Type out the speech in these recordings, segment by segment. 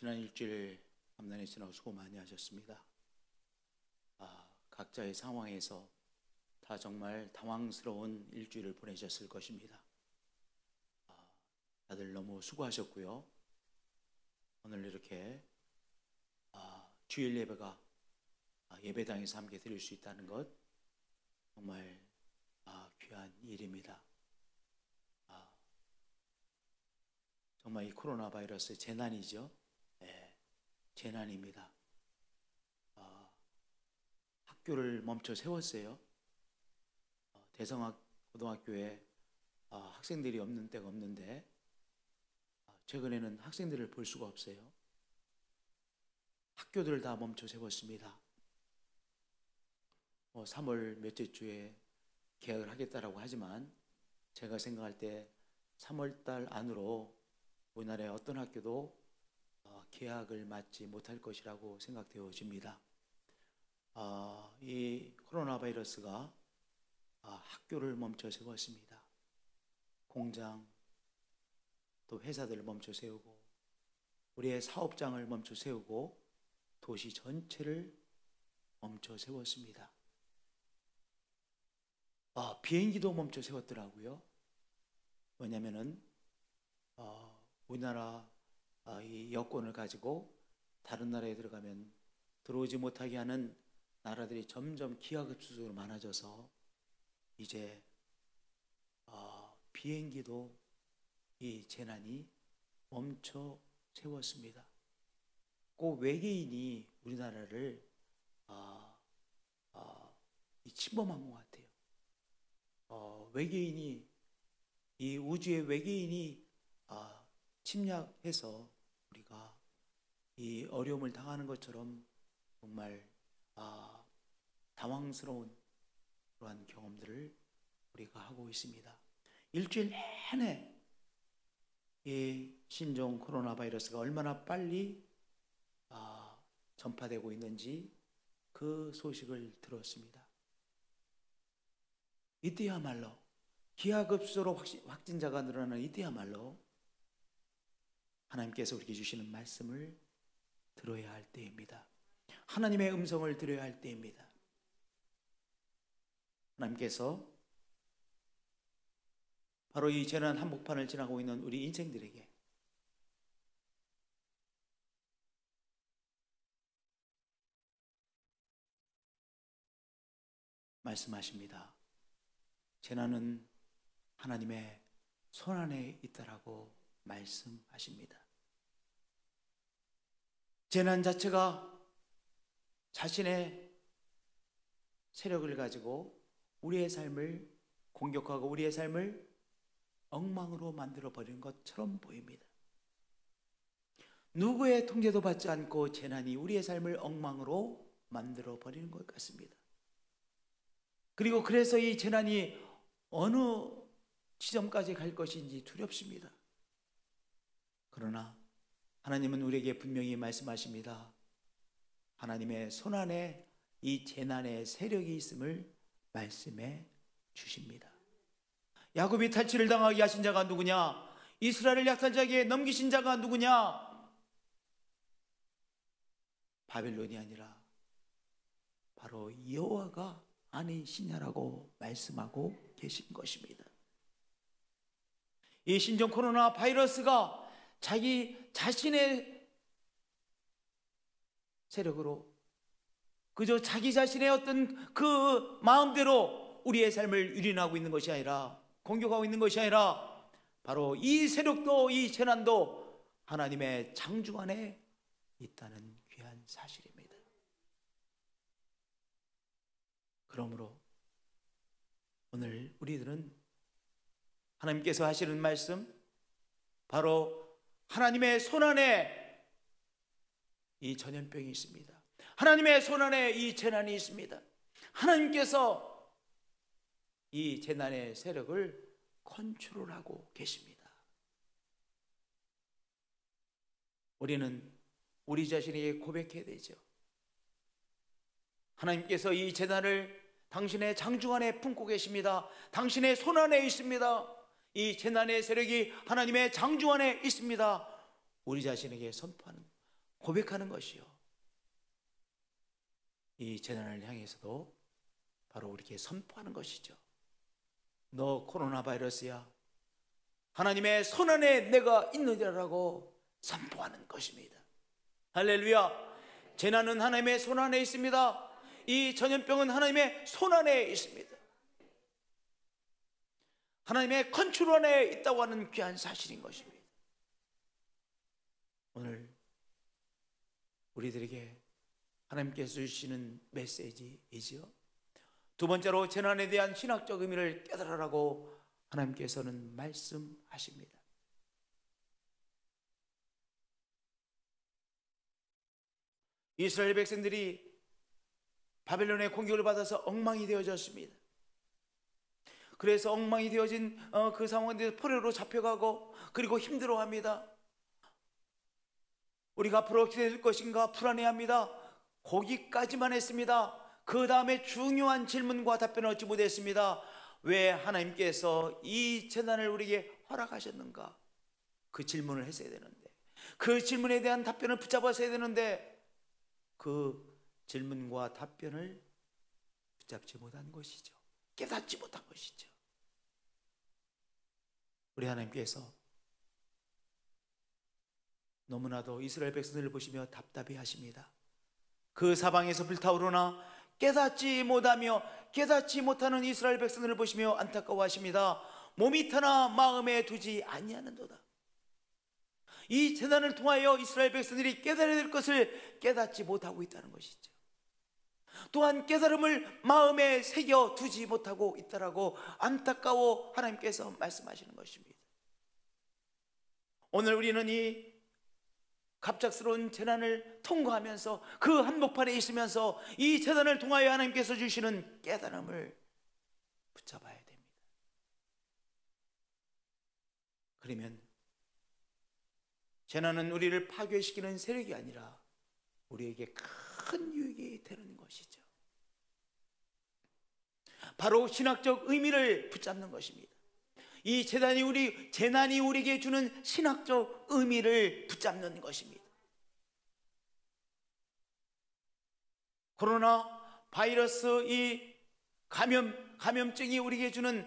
지난 일주일 감난에 지나고 수고 많이 하셨습니다. 각자의 상황에서 다 정말 당황스러운 일주일을 보내셨을 것입니다. 다들 너무 수고하셨고요. 오늘 이렇게 주일 예배가 예배당에서 함께 드릴 수 있다는 것 정말 귀한 일입니다. 정말 이 코로나 바이러스의 재난이죠. 네, 재난입니다. 학교를 멈춰 세웠어요. 대성학 고등학교에 학생들이 없는 때가 없는데 최근에는 학생들을 볼 수가 없어요. 학교들을 다 멈춰 세웠습니다. 3월 몇째 주에 개학을 하겠다라고 하지만 제가 생각할 때 3월 달 안으로 우리나라의 어떤 학교도 개학을 맞지 못할 것이라고 생각되어집니다. 이 코로나 바이러스가 학교를 멈춰 세웠습니다. 공장, 또 회사들을 멈춰 세우고 우리의 사업장을 멈춰 세우고 도시 전체를 멈춰 세웠습니다. 비행기도 멈춰 세웠더라고요. 왜냐면은 우리나라 이 여권을 가지고 다른 나라에 들어가면 들어오지 못하게 하는 나라들이 점점 기하급수적으로 많아져서 이제 비행기도 이 재난이 멈춰 세웠습니다. 꼭 외계인이 우리나라를 침범한 것 같아요. 외계인이 이 우주의 외계인이 침략해서 우리가 이 어려움을 당하는 것처럼 정말 당황스러운 그러한 경험들을 우리가 하고 있습니다. 일주일 내내 이 신종 코로나 바이러스가 얼마나 빨리 전파되고 있는지 그 소식을 들었습니다. 이때야말로 기하급수로 확진자가 늘어나는 이때야말로 하나님께서 우리에게 주시는 말씀을 들어야 할 때입니다. 하나님의 음성을 들어야 할 때입니다. 하나님께서 바로 이 재난 한복판을 지나고 있는 우리 인생들에게 말씀하십니다. 재난은 하나님의 손안에 있다라고 말씀하십니다. 재난 자체가 자신의 세력을 가지고 우리의 삶을 공격하고 우리의 삶을 엉망으로 만들어버리는 것처럼 보입니다. 누구의 통제도 받지 않고 재난이 우리의 삶을 엉망으로 만들어버리는 것 같습니다. 그리고 그래서 이 재난이 어느 지점까지 갈 것인지 두렵습니다. 그러나 하나님은 우리에게 분명히 말씀하십니다. 하나님의 손안에 이 재난의 세력이 있음을 말씀해 주십니다. 야곱이 탈취를 당하게 하신 자가 누구냐? 이스라엘을 약탈자에게 넘기신 자가 누구냐? 바벨론이 아니라 바로 여호와가 아니시냐라고 말씀하고 계신 것입니다. 이 신종 코로나 바이러스가 자기 자신의 세력으로 그저 자기 자신의 어떤 그 마음대로 우리의 삶을 유린하고 있는 것이 아니라 공격하고 있는 것이 아니라 바로 이 세력도 이 재난도 하나님의 창조 안에 있다는 귀한 사실입니다. 그러므로 오늘 우리들은 하나님께서 하시는 말씀 바로 하나님의 손안에 이 전염병이 있습니다. 하나님의 손안에 이 재난이 있습니다. 하나님께서 이 재난의 세력을 컨트롤하고 계십니다. 우리는 우리 자신에게 고백해야 되죠. 하나님께서 이 재난을 당신의 장중 안에 품고 계십니다. 당신의 손 안에 있습니다. 이 재난의 세력이 하나님의 장중 안에 있습니다. 우리 자신에게 선포하는 고백하는 것이요, 이 재난을 향해서도 바로 우리에게 선포하는 것이죠. 너 코로나 바이러스야, 하나님의 손안에 내가 있느니라고 선포하는 것입니다. 할렐루야. 재난은 하나님의 손안에 있습니다. 이 전염병은 하나님의 손안에 있습니다. 하나님의 컨트롤 안에 있다고 하는 귀한 사실인 것입니다. 오늘 우리들에게 하나님께서 주시는 메시지이지요. 두 번째로 재난에 대한 신학적 의미를 깨달으라고 하나님께서는 말씀하십니다. 이스라엘 백성들이 바벨론의 공격을 받아서 엉망이 되어졌습니다. 그래서 엉망이 되어진 그 상황에 포로로 잡혀가고 그리고 힘들어합니다. 우리가 앞으로 어떻게 될 것인가 불안해합니다. 거기까지만 했습니다. 그 다음에 중요한 질문과 답변을 얻지 못했습니다. 왜 하나님께서 이 재난을 우리에게 허락하셨는가? 그 질문을 했어야 되는데, 그 질문에 대한 답변을 붙잡았어야 되는데, 그 질문과 답변을 붙잡지 못한 것이죠. 깨닫지 못한 것이죠. 우리 하나님께서 너무나도 이스라엘 백성들을 보시며 답답해 하십니다. 그 사방에서 불타오르나 깨닫지 못하며 깨닫지 못하는 이스라엘 백성들을 보시며 안타까워하십니다. 몸이 타나 마음에 두지 아니하는도다. 이 재난을 통하여 이스라엘 백성들이 깨달아야 될 것을 깨닫지 못하고 있다는 것이죠. 또한 깨달음을 마음에 새겨 두지 못하고 있다라고 안타까워 하나님께서 말씀하시는 것입니다. 오늘 우리는 이 갑작스러운 재난을 통과하면서 그 한복판에 있으면서 이 재난을 통하여 하나님께서 주시는 깨달음을 붙잡아야 됩니다. 그러면 재난은 우리를 파괴시키는 세력이 아니라 우리에게 큰 유익이 되는 것이죠. 바로 신학적 의미를 붙잡는 것입니다. 이 재난이 우리에게 주는 신학적 의미를 붙잡는 것입니다. 코로나 바이러스 이 감염증이 우리에게 주는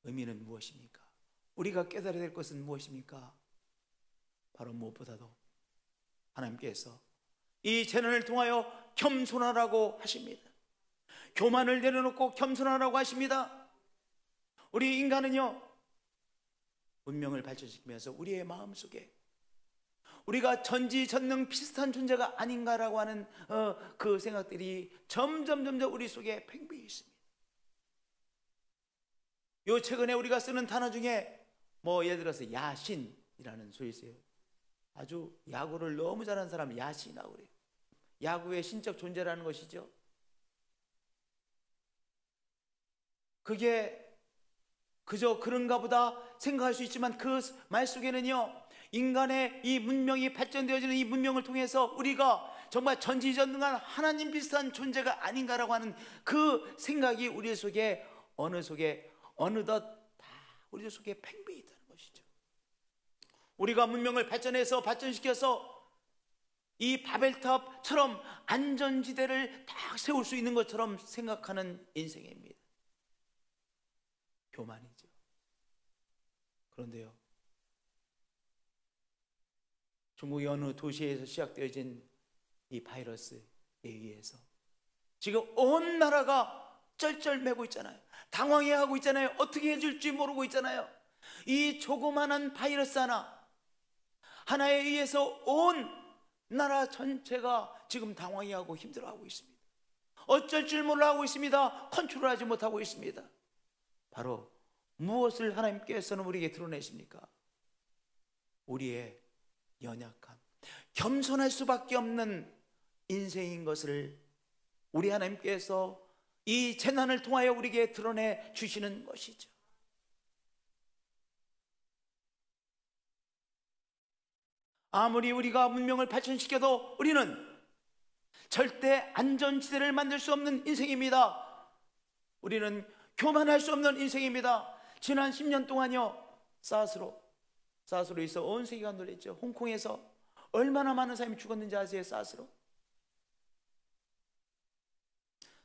의미는 무엇입니까? 우리가 깨달아야 될 것은 무엇입니까? 바로 무엇보다도 하나님께서 이 재난을 통하여 겸손하라고 하십니다. 교만을 내려놓고 겸손하라고 하십니다. 우리 인간은요, 문명을 발전시키면서 우리의 마음속에 우리가 전지전능 비슷한 존재가 아닌가라고 하는 그 생각들이 점점 우리 속에 팽배해 있습니다. 요 최근에 우리가 쓰는 단어 중에 예를 들어서 야신이라는 소리 있어요. 아주 야구를 너무 잘하는 사람 야신이라고 그래요. 야구의 신적 존재라는 것이죠. 그게 그저 그런가 보다 생각할 수 있지만 그 말 속에는요, 인간의 이 문명이 발전되어지는 이 문명을 통해서 우리가 정말 전지전능한 하나님 비슷한 존재가 아닌가라고 하는 그 생각이 우리 속에 어느덧 다 우리 속에 팽배해 있다는 것이죠. 우리가 문명을 발전시켜서 이 바벨탑처럼 안전지대를 딱 세울 수 있는 것처럼 생각하는 인생입니다. 교만이죠. 그런데요, 중국의 어느 도시에서 시작되어진 이 바이러스에 의해서 지금 온 나라가 쩔쩔매고 있잖아요. 당황해하고 있잖아요. 어떻게 해줄지 모르고 있잖아요. 이 조그마한 바이러스 하나에 의해서 온 나라 전체가 지금 당황해하고 힘들어하고 있습니다. 어쩔 줄 몰라 하고 있습니다. 컨트롤하지 못하고 있습니다. 바로 무엇을 하나님께서는 우리에게 드러내십니까? 우리의 연약함, 겸손할 수밖에 없는 인생인 것을 우리 하나님께서 이 재난을 통하여 우리에게 드러내 주시는 것이죠. 아무리 우리가 문명을 발전시켜도 우리는 절대 안전지대를 만들 수 없는 인생입니다. 우리는 교만할 수 없는 인생입니다. 지난 10년 동안요, 사스로 있어 온 세계가 놀랬죠. 홍콩에서 얼마나 많은 사람이 죽었는지 아세요? 사스로.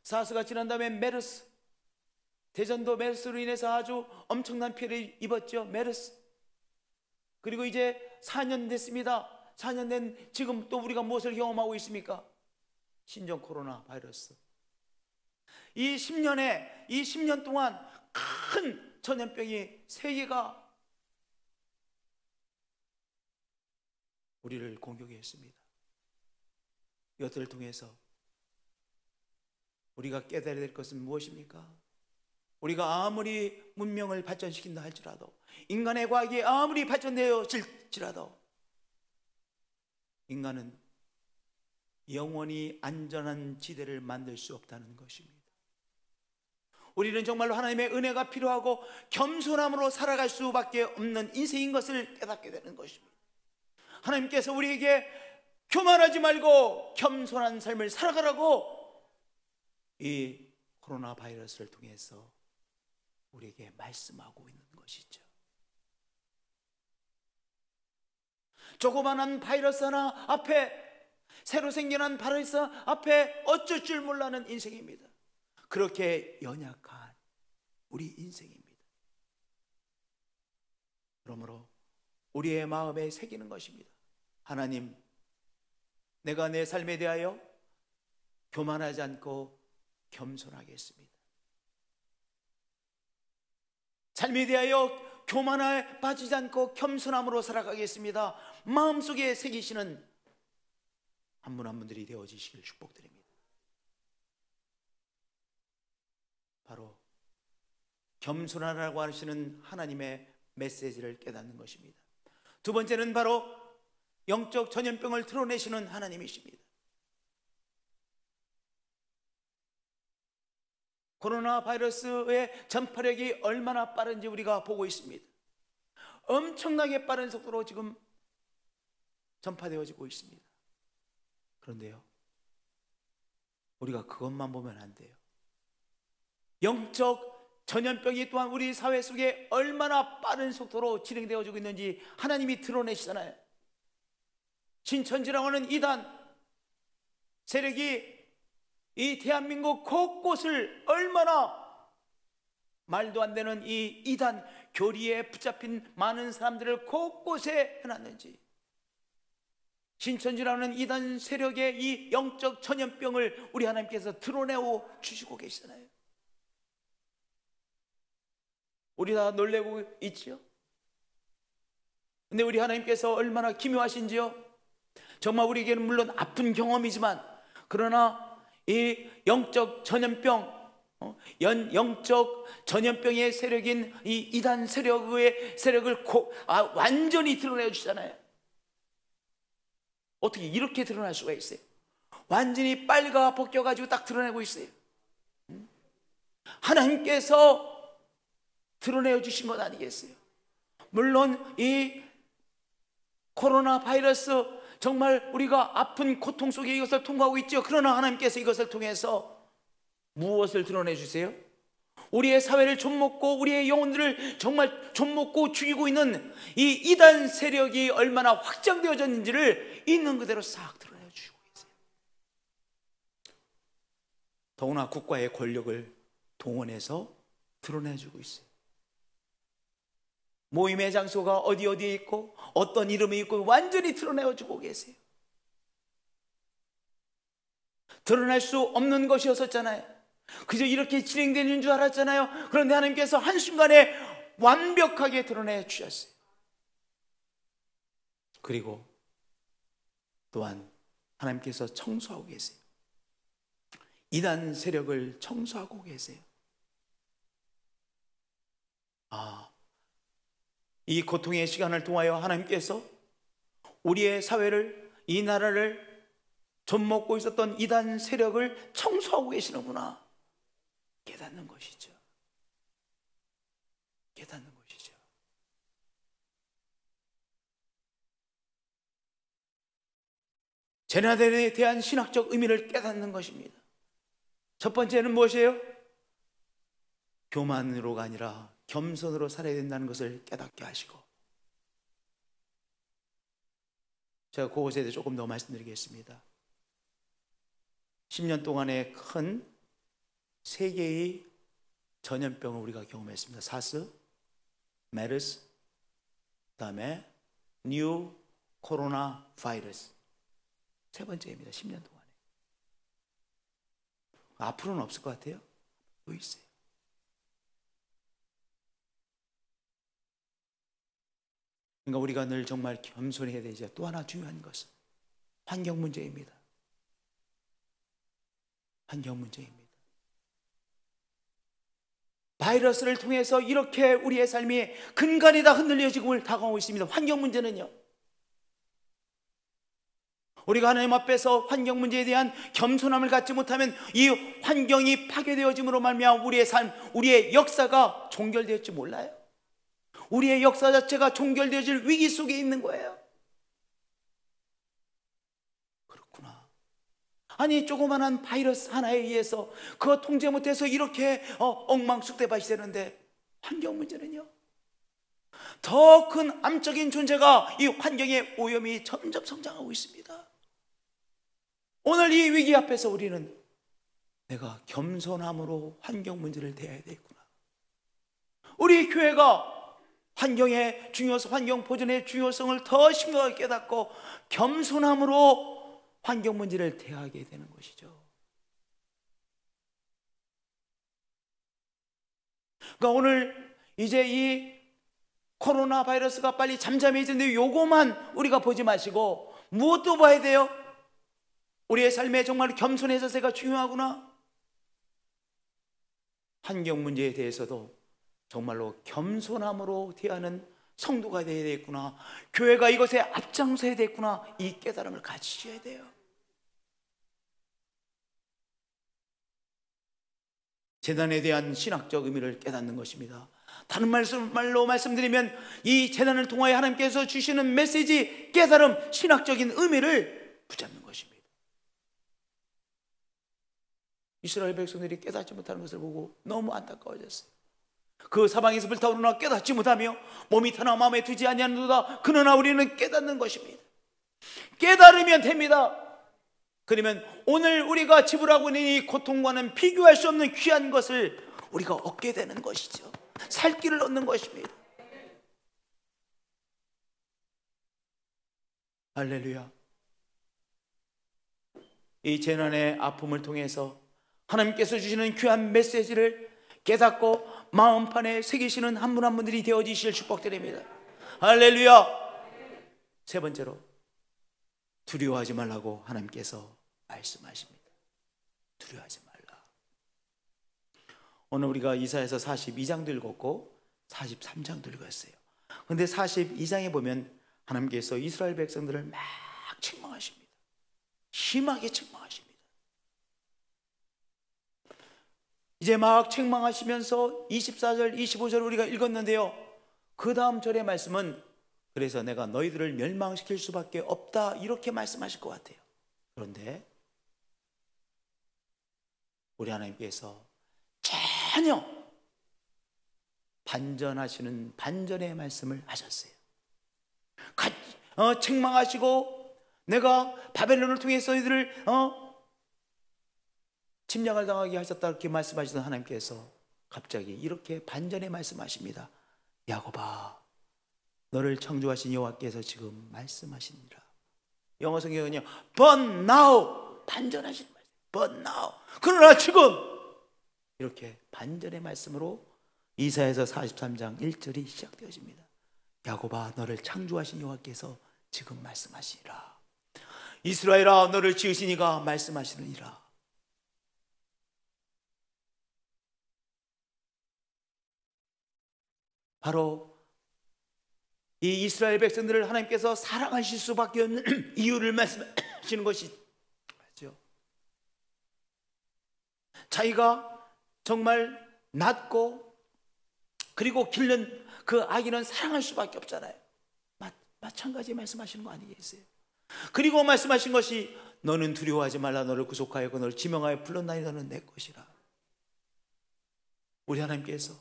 사스가 지난 다음에 메르스, 대전도 메르스로 인해서 아주 엄청난 피해를 입었죠. 메르스. 그리고 이제 4년 됐습니다. 4년 된 지금 또 우리가 무엇을 경험하고 있습니까? 신종 코로나 바이러스. 이 10년 동안 큰 전염병이 세계가 우리를 공격했습니다. 이것들을 통해서 우리가 깨달아야 될 것은 무엇입니까? 우리가 아무리 문명을 발전시킨다 할지라도, 인간의 과학이 아무리 발전되어질지라도 인간은 영원히 안전한 지대를 만들 수 없다는 것입니다. 우리는 정말로 하나님의 은혜가 필요하고 겸손함으로 살아갈 수밖에 없는 인생인 것을 깨닫게 되는 것입니다. 하나님께서 우리에게 교만하지 말고 겸손한 삶을 살아가라고 이 코로나 바이러스를 통해서 우리에게 말씀하고 있는 것이죠. 조그만한 바이러스 하나 앞에, 새로 생겨난 바이러스 앞에 어쩔 줄 몰라는 인생입니다. 그렇게 연약한 우리 인생입니다. 그러므로 우리의 마음에 새기는 것입니다. 하나님, 내가 내 삶에 대하여 교만하지 않고 겸손하겠습니다. 삶에 대하여 교만에 빠지지 않고 겸손함으로 살아가겠습니다. 마음속에 새기시는 한 분 한 분들이 되어지시길 축복드립니다. 바로 겸손하라고 하시는 하나님의 메시지를 깨닫는 것입니다. 두 번째는 바로 영적 전염병을 드러내시는 하나님이십니다. 코로나 바이러스의 전파력이 얼마나 빠른지 우리가 보고 있습니다. 엄청나게 빠른 속도로 지금 전파되어지고 있습니다. 그런데요, 우리가 그것만 보면 안 돼요. 영적 전염병이 또한 우리 사회 속에 얼마나 빠른 속도로 진행되어지고 있는지 하나님이 드러내시잖아요. 신천지라고 하는 이단 세력이 이 대한민국 곳곳을 얼마나 말도 안 되는 이 이단 교리에 붙잡힌 많은 사람들을 곳곳에 해놨는지, 신천지라는 이단 세력의 이 영적 전염병을 우리 하나님께서 드러내어 주시고 계시잖아요. 우리 다 놀래고 있지요. 근데 우리 하나님께서 얼마나 기묘하신지요. 정말 우리에게는 물론 아픈 경험이지만, 그러나 이 영적 전염병, 영적 전염병의 세력인 이 이단 세력의 세력을 완전히 드러내 주시잖아요. 어떻게 이렇게 드러날 수가 있어요? 완전히 빨가 벗겨가지고 딱 드러내고 있어요. 하나님께서 드러내어 주신 것 아니겠어요? 물론 이 코로나 바이러스 정말 우리가 아픈 고통 속에 이것을 통과하고 있죠. 그러나 하나님께서 이것을 통해서 무엇을 드러내 주세요? 우리의 사회를 좀먹고 우리의 영혼들을 정말 좀먹고 죽이고 있는 이 이단 세력이 얼마나 확장되어졌는지를 있는 그대로 싹 드러내 주시고 계세요. 더구나 국가의 권력을 동원해서 드러내 주고 있어요. 모임의 장소가 어디에 있고 어떤 이름이 있고 완전히 드러내주고 계세요. 드러날 수 없는 것이었었잖아요. 그저 이렇게 진행되는 줄 알았잖아요. 그런데 하나님께서 한순간에 완벽하게 드러내 주셨어요. 그리고 또한 하나님께서 청소하고 계세요. 이단 세력을 청소하고 계세요. 이 고통의 시간을 통하여 하나님께서 우리의 사회를, 이 나라를 좀먹고 있었던 이단 세력을 청소하고 계시는구나 깨닫는 것이죠. 깨닫는 것이죠. 재난에 대한 신학적 의미를 깨닫는 것입니다. 첫 번째는 무엇이에요? 교만으로가 아니라 겸손으로 살아야 된다는 것을 깨닫게 하시고, 제가 그것에 대해 조금 더 말씀드리겠습니다. 10년 동안의 큰 세계의 전염병을 우리가 경험했습니다. 사스, 메르스, 그다음에 뉴 코로나 바이러스. 세 번째입니다. 10년 동안에. 앞으로는 없을 것 같아요? 또 있어요. 그러니까 우리가 늘 정말 겸손해야 되죠. 또 하나 중요한 것은 환경 문제입니다. 환경 문제입니다. 바이러스를 통해서 이렇게 우리의 삶이 근간이 다 흔들려지고 다가오고 있습니다. 환경 문제는요, 우리가 하나님 앞에서 환경 문제에 대한 겸손함을 갖지 못하면 이 환경이 파괴되어짐으로 말미암아 우리의 삶, 우리의 역사가 종결될지 몰라요. 우리의 역사 자체가 종결되어질 위기 속에 있는 거예요. 그렇구나. 아니, 조그만한 바이러스 하나에 의해서 그거 통제 못해서 이렇게 엉망숙대밭이 되는데, 환경 문제는요, 더 큰 암적인 존재가 이 환경의 오염이 점점 성장하고 있습니다. 오늘 이 위기 앞에서 우리는 내가 겸손함으로 환경 문제를 대해야 되겠구나. 우리 교회가 환경의 중요성, 환경 보존의 중요성을 더 심각하게 깨닫고 겸손함으로 환경 문제를 대하게 되는 것이죠. 그러니까 오늘 이제 이 코로나 바이러스가 빨리 잠잠해지는데 요거만 우리가 보지 마시고 무엇도 봐야 돼요? 우리의 삶에 정말 겸손의 자세가 중요하구나. 환경 문제에 대해서도 정말로 겸손함으로 대하는 성도가 되어야 되겠구나. 교회가 이것에 앞장서야 되겠구나. 이 깨달음을 가지셔야 돼요. 재단에 대한 신학적 의미를 깨닫는 것입니다. 다른 말로 말씀드리면 이 재단을 통하여 하나님께서 주시는 메시지, 깨달음, 신학적인 의미를 붙잡는 것입니다. 이스라엘 백성들이 깨닫지 못하는 것을 보고 너무 안타까워졌어요. 그 사방에서 불타오르나 깨닫지 못하며 몸이 타나 마음에 두지 아니하는도다. 그러나 우리는 깨닫는 것입니다. 깨달으면 됩니다. 그러면 오늘 우리가 지불하고 있는 이 고통과는 비교할 수 없는 귀한 것을 우리가 얻게 되는 것이죠. 살 길을 얻는 것입니다. 할렐루야. 이 재난의 아픔을 통해서 하나님께서 주시는 귀한 메시지를 깨닫고 마음판에 새기시는 한 분 한 분들이 되어지실 축복드립니다. 할렐루야. 세 번째로, 두려워하지 말라고 하나님께서 말씀하십니다. 두려워하지 말라. 오늘 우리가 이사야서 42장도 읽었고 43장도 읽었어요. 그런데 42장에 보면 하나님께서 이스라엘 백성들을 막 책망하십니다. 심하게 책망하십니다. 이제 막 책망하시면서 24절, 25절 우리가 읽었는데요, 그 다음 절의 말씀은 그래서 내가 너희들을 멸망시킬 수밖에 없다, 이렇게 말씀하실 것 같아요. 그런데 우리 하나님께서 전혀 반전하시는 반전의 말씀을 하셨어요. 책망하시고 내가 바벨론을 통해서 너희들을 침략을 당하게 하셨다, 이렇게 말씀하시던 하나님께서 갑자기 이렇게 반전의 말씀하십니다. 야곱아, 너를 창조하신 여호와께서 지금 말씀하시니라. 영어 성경은요, but now, 반전하시는 말씀, but now, 그러나 지금, 이렇게 반전의 말씀으로 이사야서 43장 1절이 시작되어집니다. 야곱아, 너를 창조하신 여호와께서 지금 말씀하시니라. 이스라엘아, 너를 지으신 이가 말씀하시느니라. 바로 이 이스라엘 백성들을 하나님께서 사랑하실 수밖에 없는 이유를 말씀하시는 것이죠. 자기가 정말 낳고 그리고 기른 그 아기는 사랑할 수밖에 없잖아요. 마찬가지 말씀하시는 거 아니겠어요? 그리고 말씀하신 것이 너는 두려워하지 말라. 너를 구속하여 너를 지명하여 불렀나니 너는 내 것이라. 우리 하나님께서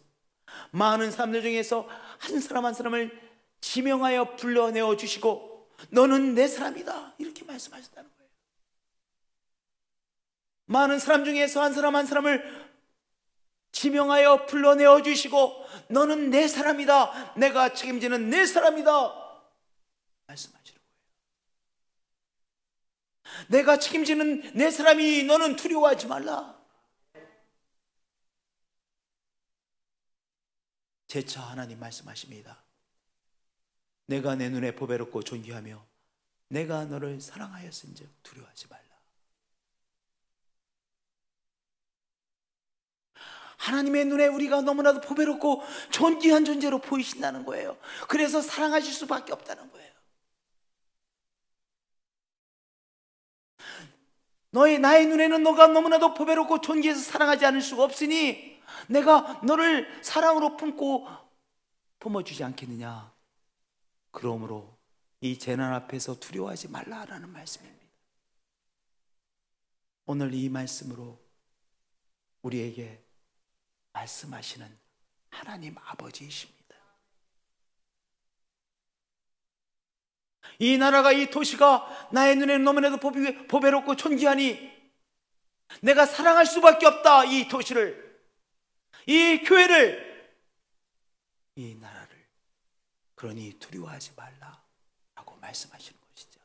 많은 사람들 중에서 한 사람 한 사람을 지명하여 불러내어 주시고 너는 내 사람이다, 이렇게 말씀하셨다는 거예요. 많은 사람 중에서 한 사람 한 사람을 지명하여 불러내어 주시고 너는 내 사람이다, 내가 책임지는 내 사람이다 말씀하시는 거예요. 내가 책임지는 내 사람이 너는 두려워하지 말라. 재차 하나님 말씀하십니다. 내가 내 눈에 보배롭고 존귀하며 내가 너를 사랑하였은즉 두려워하지 말라. 하나님의 눈에 우리가 너무나도 보배롭고 존귀한 존재로 보이신다는 거예요. 그래서 사랑하실 수밖에 없다는 거예요. 나의 눈에는 너가 너무나도 보배롭고 존귀해서 사랑하지 않을 수가 없으니 내가 너를 사랑으로 품고 품어주지 않겠느냐. 그러므로 이 재난 앞에서 두려워하지 말라라는 말씀입니다. 오늘 이 말씀으로 우리에게 말씀하시는 하나님 아버지이십니다. 이 나라가, 이 도시가 나의 눈에는 너무나도 보배롭고 존귀하니 내가 사랑할 수밖에 없다. 이 도시를, 이 교회를, 이 나라를. 그러니 두려워하지 말라라고 말씀하시는 것이죠.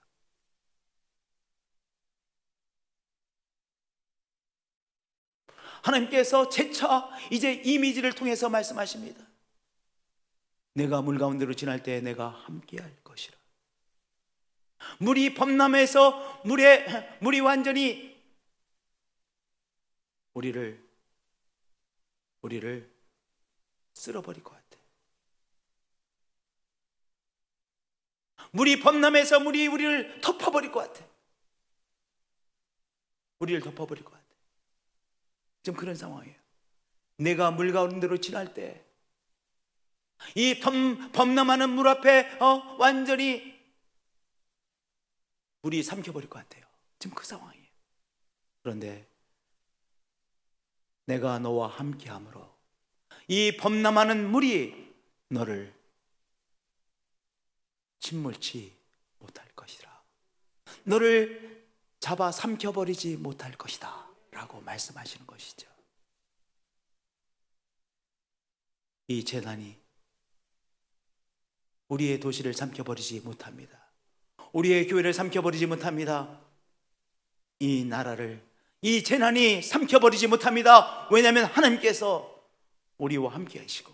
하나님께서 재차 이제 이미지를 통해서 말씀하십니다. 내가 물 가운데로 지날 때 내가 함께할 것이라. 물이 범람해서 물이 완전히 우리를 쓸어버릴 것 같아. 물이 범람해서 물이 우리를 덮어버릴 것 같아. 우리를 덮어버릴 것 같아. 지금 그런 상황이에요. 내가 물 가운데로 지날 때 이 범람하는 물 앞에 완전히 물이 삼켜버릴 것 같아요. 지금 그 상황이에요. 그런데 내가 너와 함께함으로 이 범람하는 물이 너를 침몰치 못할 것이라. 너를 잡아 삼켜버리지 못할 것이다 라고 말씀하시는 것이죠. 이 재난이 우리의 도시를 삼켜버리지 못합니다. 우리의 교회를 삼켜버리지 못합니다. 이 나라를, 이 재난이 삼켜버리지 못합니다. 왜냐하면 하나님께서 우리와 함께 하시고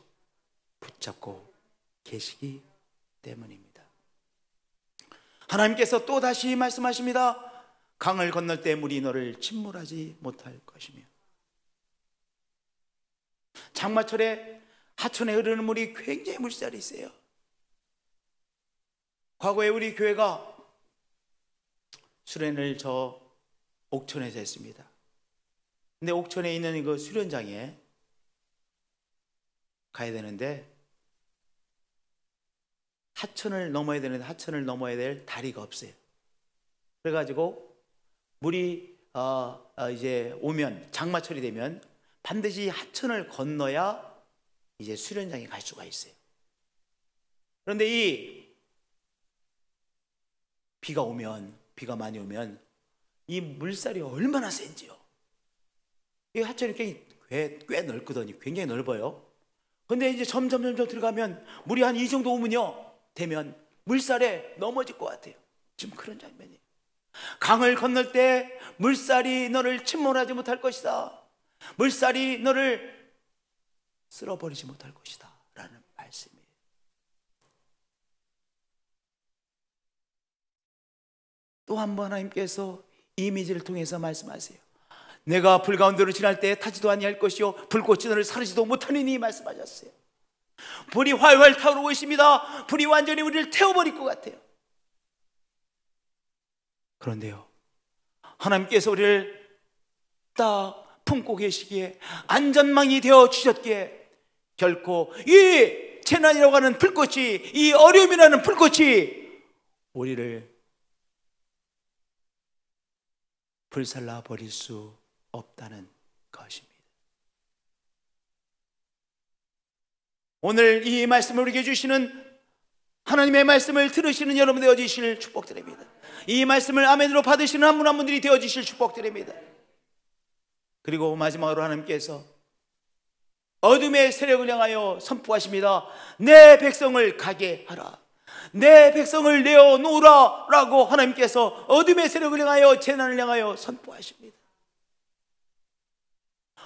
붙잡고 계시기 때문입니다. 하나님께서 또 다시 말씀하십니다. 강을 건널 때 물이 너를 침몰하지 못할 것이며. 장마철에 하천에 흐르는 물이 굉장히 물살이 세요. 과거에 우리 교회가 수련을 저 옥천에서 했습니다. 근데 옥천에 있는 그 수련장에 가야 되는데 하천을 넘어야 되는데 하천을 넘어야 될 다리가 없어요. 그래가지고 물이 이제 오면, 장마철이 되면 반드시 하천을 건너야 이제 수련장에 갈 수가 있어요. 그런데 이 비가 많이 오면 이 물살이 얼마나 센지요. 이 하천이 꽤 넓거든요. 굉장히 넓어요. 근데 이제 점점 들어가면 물이 한 이 정도 되면 물살에 넘어질 것 같아요. 지금 그런 장면이에요. 강을 건널 때 물살이 너를 침몰하지 못할 것이다. 물살이 너를 쓸어버리지 못할 것이다 라는 말씀이에요. 또 한 번 하나님께서 이미지를 통해서 말씀하세요. 내가 불 가운데로 지날 때 타지도 아니할 것이요 불꽃이 너를 사르지도 못하리니 말씀하셨어요. 불이 활활 타오르고 있습니다. 불이 완전히 우리를 태워버릴 것 같아요. 그런데요, 하나님께서 우리를 딱 품고 계시기에 안전망이 되어 주셨기에 결코 이 재난이라고 하는 불꽃이, 이 어려움이라는 불꽃이 우리를 불살라 버릴 수 없다는 것입니다. 오늘 이 말씀을 우리에게 주시는 하나님의 말씀을 들으시는 여러분 되어주실 축복드립니다. 이 말씀을 아멘으로 받으시는 한 분 한 분들이 되어주실 축복드립니다. 그리고 마지막으로 하나님께서 어둠의 세력을 향하여 선포하십니다. 내 백성을 가게 하라, 내 백성을 내어놓으라 라고 하나님께서 어둠의 세력을 향하여, 재난을 향하여 선포하십니다.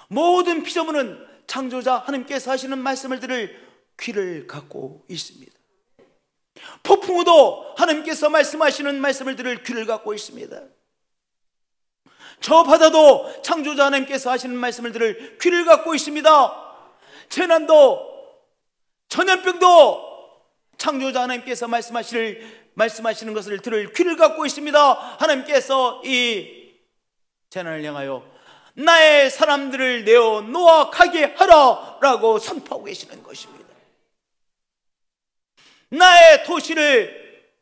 모든 피조물은 창조자 하나님께서 하시는 말씀을 들을 귀를 갖고 있습니다. 폭풍우도 하나님께서 말씀하시는 말씀을 들을 귀를 갖고 있습니다. 저 바다도 창조자 하나님께서 하시는 말씀을 들을 귀를 갖고 있습니다. 재난도, 전염병도 창조자 하나님께서 말씀하시는 것을 들을 귀를 갖고 있습니다. 하나님께서 이 재난을 향하여 나의 사람들을 내어놓아 가게 하라 라고 선포하고 계시는 것입니다. 나의 도시를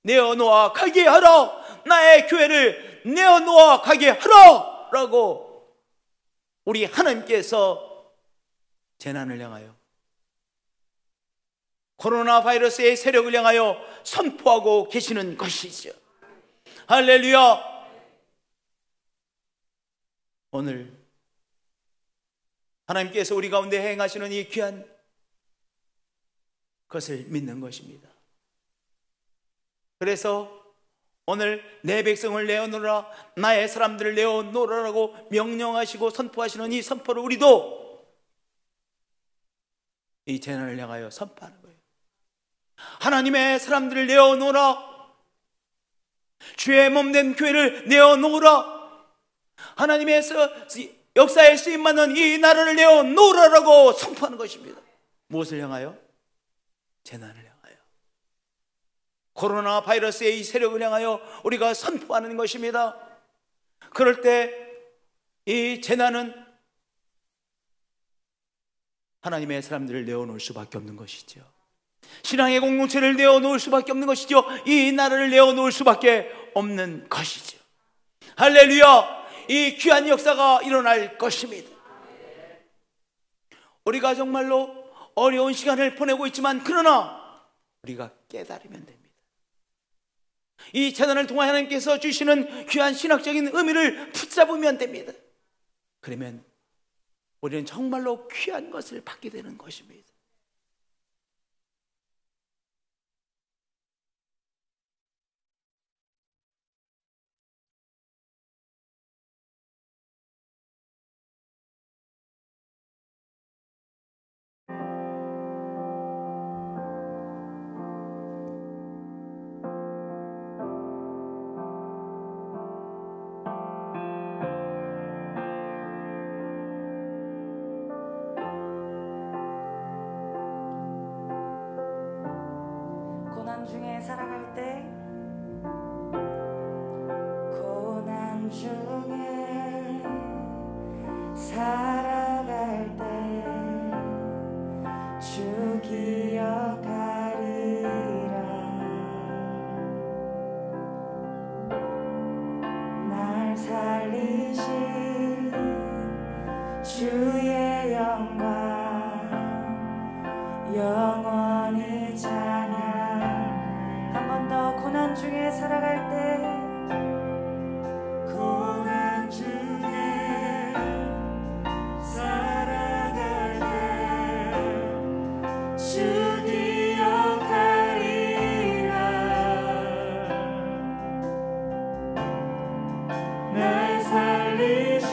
내어놓아 가게 하라, 나의 교회를 내어놓아 가게 하라 라고 우리 하나님께서 재난을 향하여, 코로나 바이러스의 세력을 향하여 선포하고 계시는 것이죠. 할렐루야. 오늘 하나님께서 우리 가운데 행하시는 이 귀한 것을 믿는 것입니다. 그래서 오늘 내 백성을 내어놓으라, 나의 사람들을 내어놓으라라고 명령하시고 선포하시는 이 선포를 우리도 이 재난을 향하여 선포하는 거예요. 하나님의 사람들을 내어놓으라, 주의 몸된 교회를 내어놓으라, 하나님의 역사에 쓰임받는 이 나라를 내어놓으라라고 선포하는 것입니다. 무엇을 향하여? 재난을 향하여, 코로나 바이러스의 이 세력을 향하여 우리가 선포하는 것입니다. 그럴 때 이 재난은 하나님의 사람들을 내어놓을 수밖에 없는 것이죠. 신앙의 공동체를 내어놓을 수밖에 없는 것이죠. 이 나라를 내어놓을 수밖에 없는 것이죠. 할렐루야. 이 귀한 역사가 일어날 것입니다. 우리가 정말로 어려운 시간을 보내고 있지만, 그러나 우리가 깨달으면 됩니다. 이 재난을 통해 하나님께서 주시는 귀한 신학적인 의미를 붙잡으면 됩니다. 그러면 우리는 정말로 귀한 것을 받게 되는 것입니다. 고난 중에 살아갈 때, 고난 중에 살아갈 때 주 기억하리라. 날 살리신 주의 영광 영원히 찬양. 한 번 더. 고난 중에 살아갈 때, 고난 중에 살아갈 때 주 기억하리라. 날 살리신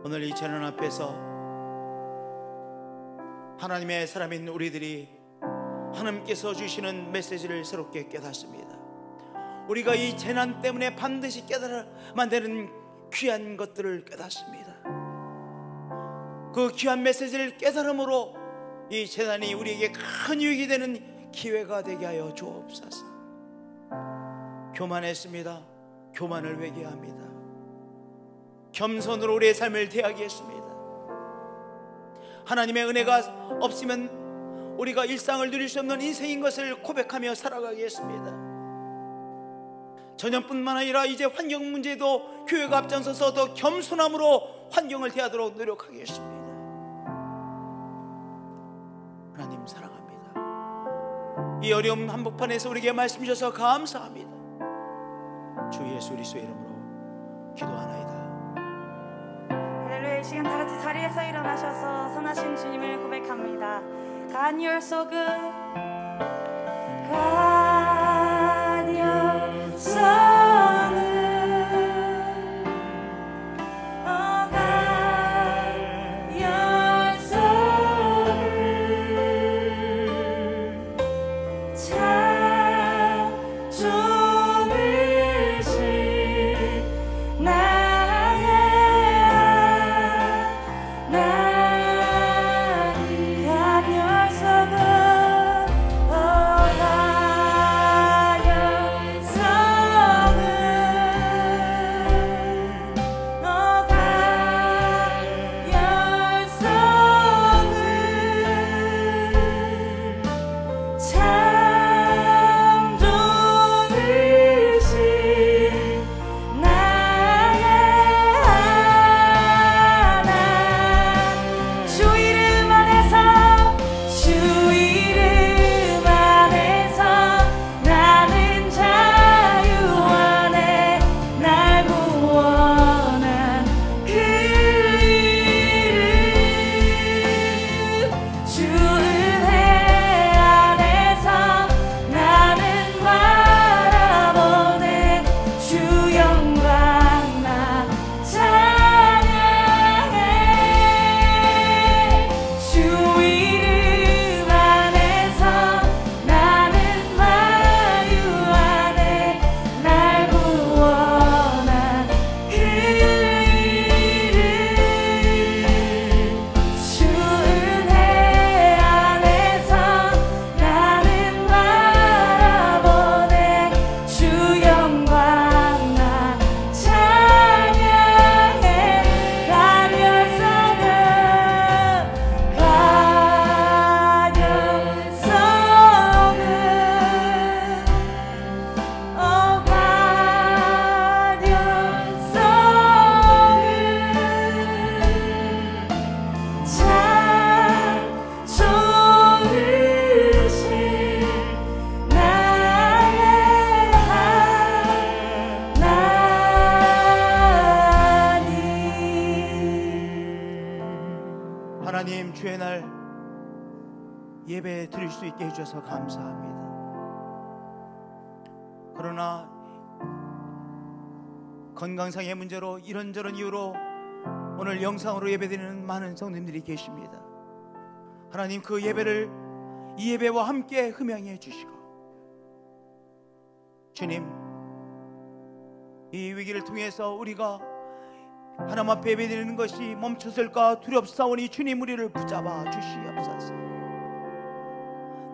오늘 이 재난 앞에서 하나님의 사람인 우리들이 하나님께서 주시는 메시지를 새롭게 깨닫습니다. 우리가 이 재난 때문에 반드시 깨달아야만 되는 귀한 것들을 깨닫습니다. 그 귀한 메시지를 깨달음으로 이 재난이 우리에게 큰 유익이 되는 기회가 되게 하여 주옵소서. 교만했습니다. 교만을 회개합니다. 겸손으로 우리의 삶을 대하겠습니다. 하나님의 은혜가 없으면 우리가 일상을 누릴 수 없는 인생인 것을 고백하며 살아가겠습니다. 전염뿐만 아니라 이제 환경 문제도 교회가 앞장서서 더 겸손함으로 환경을 대하도록 노력하겠습니다. 하나님 사랑합니다. 이 어려운 한복판에서 우리에게 말씀 주셔서 감사합니다. 주 예수 그리스도의 이름으로 기도하나이다. 할렐루야. 이 시간 다 같이 자리에서 일어나셔서 선하신 주님을 고백합니다. God you're so good. God you're so good. Oh God you're so good. 참 좋으신 나의 하나님. God you're so good. Oh God you're so good. Oh God you're so good. 참 좋으신 나의 하나님. 주 이름 안에서 나는 자유 안에 날 구원한 그 이름. 주 은혜 안에서 나는 바라보는 주 영광 나 찬양해. 주 이름 안에서 나는 자유 안에 날 구원한 그 이름. 주 은혜 안에서 나는 바라보는 주 영광 나 찬양해. God you're so good. God you're so good. Oh God you're so good. 참 좋으신 나의 하나님. 하나님 주의 날 예배 드릴 수 있게 해주셔서 감사합니다. 그러나 건강상의 문제로 이런저런 이유로 오늘 영상으로 예배드리는 많은 성도님들이 계십니다. 하나님 그 예배를 이 예배와 함께 흠양해 주시고, 주님 이 위기를 통해서 우리가 하나님 앞에 예배드리는 것이 멈췄을까 두렵사오니 주님 우리를 붙잡아 주시옵소서.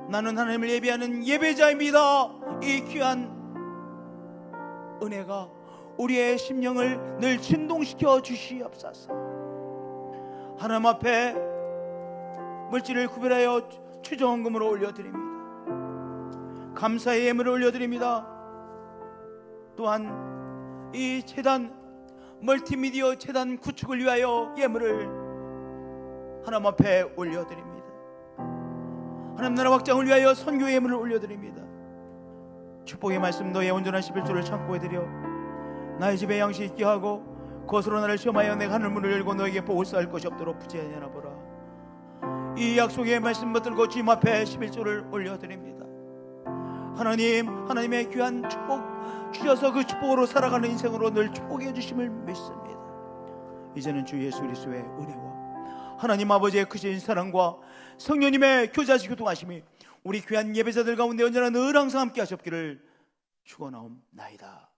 나는 하나님을 예배하는 예배자입니다. 이 귀한 은혜가 우리의 심령을 늘 진동시켜 주시옵소서. 하나님 앞에 물질을 구별하여 추정금으로 올려드립니다. 감사의 예물을 올려드립니다. 또한 이 재단 멀티미디어 재단 구축을 위하여 예물을 하나님 앞에 올려드립니다. 하나님 나라 확장을 위하여 선교 예물을 올려드립니다. 축복의 말씀 너의 온전한 11조를 창고해드려 나의 집에 양식 있게 하고 거스로 나를 시험하여 내가 하늘문을 열고 너에게 복을 쌓을 것이 없도록 부지하냐 보라. 이 약속의 말씀 붙들고 주님 앞에 11조를 올려드립니다. 하나님, 하나님의 귀한 축복 주셔서 그 축복으로 살아가는 인생으로 늘 축복해 주심을 믿습니다. 이제는 주 예수 그리스도의 은혜와 하나님 아버지의 크신 사랑과 성령님의 교제하시 교통하심이 우리 귀한 예배자들 가운데 언제나 늘 항상 함께 하셨기를 축원하옵나이다.